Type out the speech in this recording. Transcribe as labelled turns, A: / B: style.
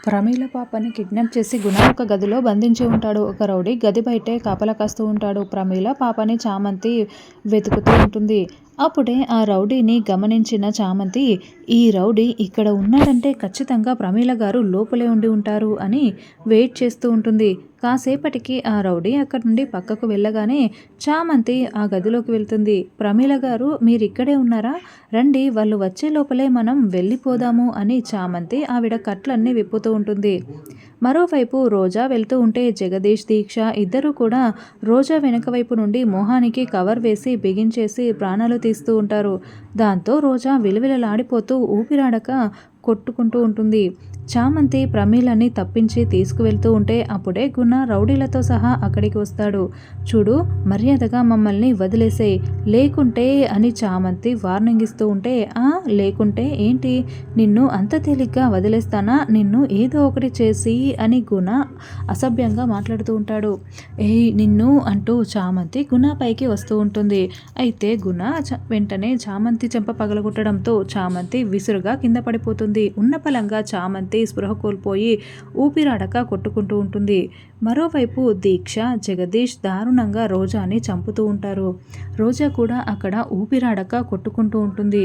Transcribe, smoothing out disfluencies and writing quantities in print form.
A: ప్రమీల పాపని కిడ్నాప్ చేసి గుణ ఒక గదిలో బంధించి ఉంటాడు. ఒక రౌడీ గది బయటే కాపలా కాస్తూ ఉంటాడు. ప్రమీల పాపని చామంతి వెతుకుతూ ఉంటుంది. అప్పుడే ఆ రౌడీని గమనించిన చామంతి, ఈ రౌడీ ఇక్కడ ఉన్నాడంటే ఖచ్చితంగా ప్రమీల గారు లోపలే ఉండి ఉంటారు అని వెయిట్ చేస్తూ ఉంటుంది. కాసేపటికి ఆ రౌడీ అక్కడి నుండి పక్కకు వెళ్ళగానే చామంతి ఆ గదిలోకి వెళ్తుంది. ప్రమీల గారు మీరిక్కడే ఉన్నారా, రండి, వాళ్ళు వచ్చే లోపలే మనం వెళ్ళిపోదాము అని చామంతి ఆవిడ కట్లన్నీ విప్పుతూ ఉంటుంది. మరోవైపు రోజా వెళ్తూ ఉంటే జగదీష్, దీక్ష ఇద్దరూ కూడా రోజా వెనక వైపు నుండి మొహానికి కవర్ వేసి బిగించేసి ప్రాణాలు తీస్తూ ఉంటారు. దాంతో రోజా విలవిలలాడిపోతూ ఊపిరాడక కొట్టుకుంటూ ఉంటుంది. చామంతి ప్రమీలని తప్పించి తీసుకువెళ్తూ ఉంటే అప్పుడే గుణ రౌడీలతో సహా అక్కడికి వస్తాడు. చూడు, మర్యాదగా మమ్మల్ని వదిలేసేయ్, లేకుంటే అని చామంతి వార్నింగ్ ఇస్తూ ఉంటే, లేకుంటే ఏంటి, నిన్ను అంత తేలిగ్గా వదిలేస్తానా, నిన్ను ఏదో ఒకటి చేసి అని గుణ అసభ్యంగా మాట్లాడుతూ ఉంటాడు. ఏయ్ నిన్ను అంటూ చామంతి గుణ పైకి వస్తూ ఉంటుంది. అయితే గుణ వెంటనే చామంతి చెంప పగలగొట్టడంతో చామంతి విసురుగా కింద పడిపోతుంది. ఉన్న పలంగా చామంతి స్పృహ కోల్పోయి ఊపిరాడక కొట్టుకుంటూ ఉంటుంది. మరోవైపు దీక్ష, జగదీష్ దారుణంగా రోజాని చంపుతూ ఉంటారు. రోజా కూడా అక్కడ ఊపిరాడక కొట్టుకుంటూ ఉంటుంది.